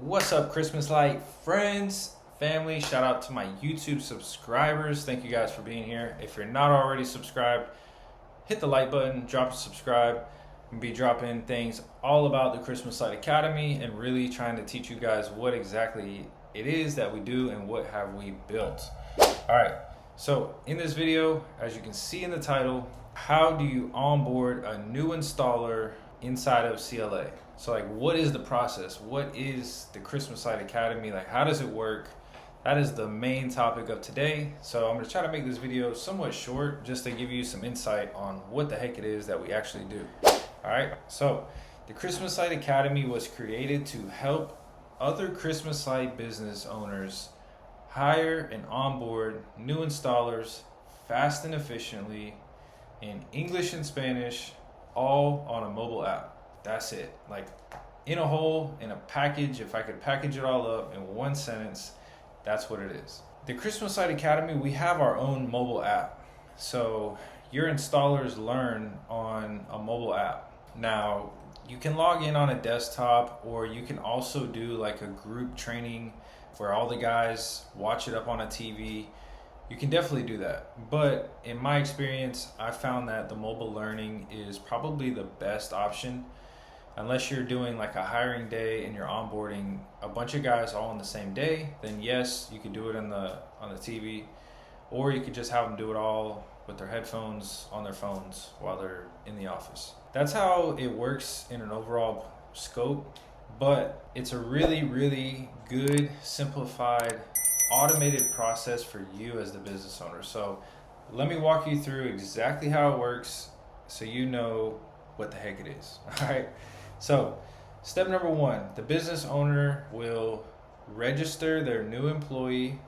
What's up, Christmas light friends, family? Shout out to my YouTube subscribers. Thank you guys for being here. If you're not already subscribed, hit the like button, drop a subscribe, and be dropping things all about the Christmas Light Academy and really trying to teach you guys what exactly it is that we do and what have we built. All right, so in this video, as you can see in the title, how do you onboard a new installer inside of CLA? So like, what is the process? What is the Christmas Light Academy? Like, how does it work? That is the main topic of today. So I'm gonna try to make this video somewhat short just to give you some insight on what the heck it is that we actually do. All right, so the Christmas Light Academy was created to help other Christmas light business owners hire and onboard new installers fast and efficiently in English and Spanish, all on a mobile app. That's it. Like, in a whole, in a package, if I could package it all up in one sentence, that's what it is. The Christmas Light Academy, we have our own mobile app. So your installers learn on a mobile app. Now, you can log in on a desktop, or you can also do like a group training where all the guys watch it up on a TV. You can definitely do that. But in my experience, I found that the mobile learning is probably the best option. Unless you're doing like a hiring day and you're onboarding a bunch of guys all on the same day, then yes, you could do it on the TV, or you could just have them do it all with their headphones on their phones while they're in the office. That's how it works in an overall scope, but it's a really, really good, simplified, automated process for you as the business owner. So let me walk you through exactly how it works so you know what the heck it is. All right. So step number one, the business owner will register their new employee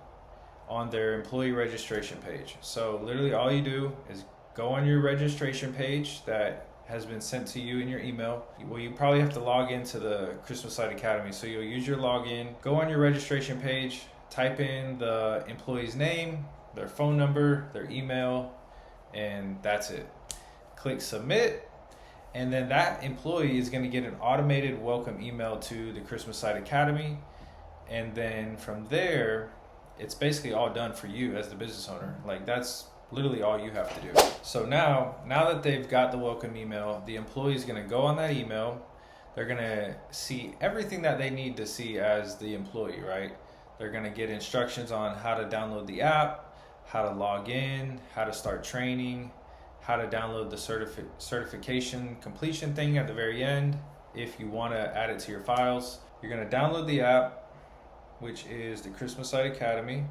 on their employee registration page. So literally all you do is go on your registration page that has been sent to you in your email. Well, you probably have to log into the Christmas Light Academy. So you'll use your login, go on your registration page, type in the employee's name, their phone number, their email, and that's it. Click submit. And then that employee is going to get an automated welcome email to the Christmas Light Academy. And then from there, it's basically all done for you as the business owner. Like, that's literally all you have to do. So now that they've got the welcome email, the employee is going to go on that email. They're going to see everything that they need to see as the employee, right? They're going to get instructions on how to download the app, how to log in, how to start training, how to download the certification completion thing at the very end. If you want to add it to your files, you're going to download the app, which is the Christmas Light Academy.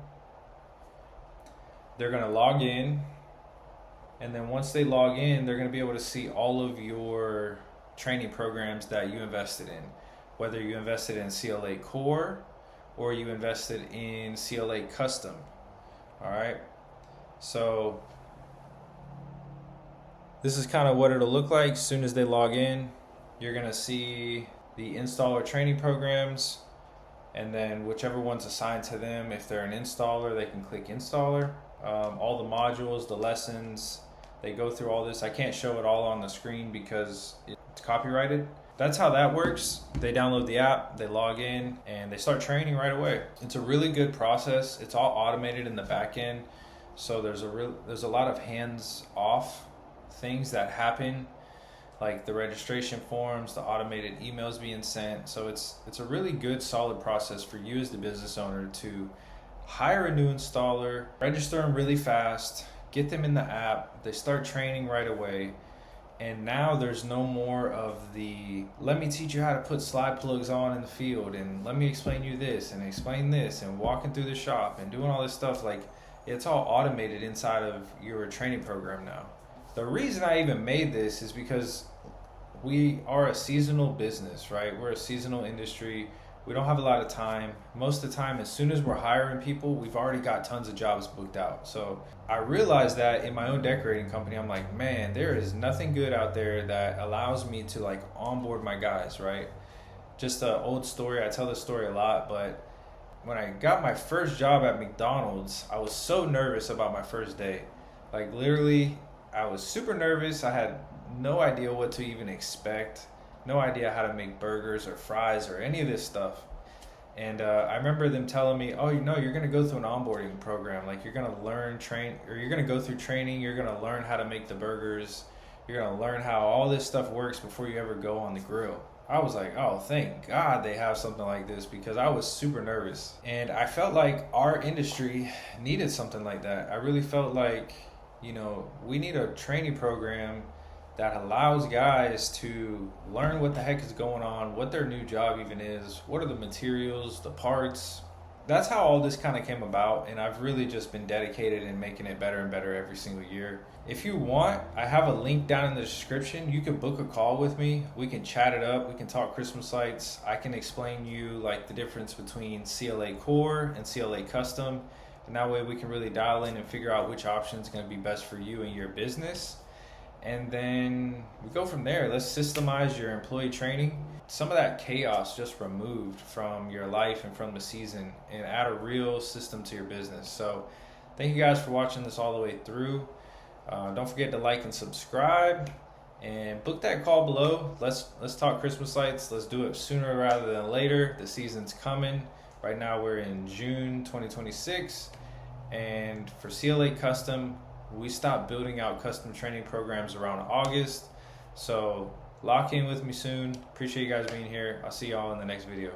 They're going to log in, and then once they log in, they're going to be able to see all of your training programs that you invested in, whether you invested in CLA Core or you invested in CLA Custom. All right, so this is kind of what it'll look like. As soon as they log in, you're gonna see the installer training programs, and then whichever one's assigned to them. If they're an installer, they can click installer. All the modules, the lessons, they go through all this. I can't show it all on the screen because it's copyrighted. That's how that works. They download the app, they log in, and they start training right away. It's a really good process. It's all automated in the back end. So there's a lot of hands-off things that happen, like the registration forms, the automated emails being sent. So it's a really good, solid process for you as the business owner to hire a new installer, register them really fast, get them in the app, they start training right away. And now there's no more of the, let me teach you how to put slide plugs on in the field, and let me explain you this and explain this, and walking through the shop and doing all this stuff. Like, it's all automated inside of your training program now. The reason I even made this is because we are a seasonal business, right? We're a seasonal industry. We don't have a lot of time. Most of the time, as soon as we're hiring people, we've already got tons of jobs booked out. So I realized that in my own decorating company, I'm like, man, there is nothing good out there that allows me to like onboard my guys, right? Just an old story. I tell this story a lot, but when I got my first job at McDonald's, I was so nervous about my first day. Like, literally, I was super nervous. I had no idea what to even expect. No idea how to make burgers or fries or any of this stuff. And I remember them telling me, oh, you know, you're going to go through an onboarding program. Like, you're going to you're going to go through training. You're going to learn how to make the burgers. You're going to learn how all this stuff works before you ever go on the grill. I was like, oh, thank God they have something like this, because I was super nervous. And I felt like our industry needed something like that. I really felt like, you know, we need a training program that allows guys to learn what the heck is going on, what their new job even is, what are the materials, the parts. That's how all this kind of came about, and I've really just been dedicated in making it better and better every single year. If you want, I have a link down in the description. You can book a call with me. We can chat it up. We can talk Christmas lights. I can explain you like the difference between CLA Core and CLA Custom, and that way we can really dial in and figure out which option is going to be best for you and your business. And then we go from there. Let's systemize your employee training. Some of that chaos just removed from your life and from the season, and add a real system to your business. So thank you guys for watching this all the way through. Don't forget to like and subscribe, and book that call below. Let's talk Christmas lights. Let's do it sooner rather than later. The season's coming. Right now we're in June 2026, and for CLA Custom, we stopped building out custom training programs around August. So lock in with me soon. Appreciate you guys being here. I'll see y'all in the next video.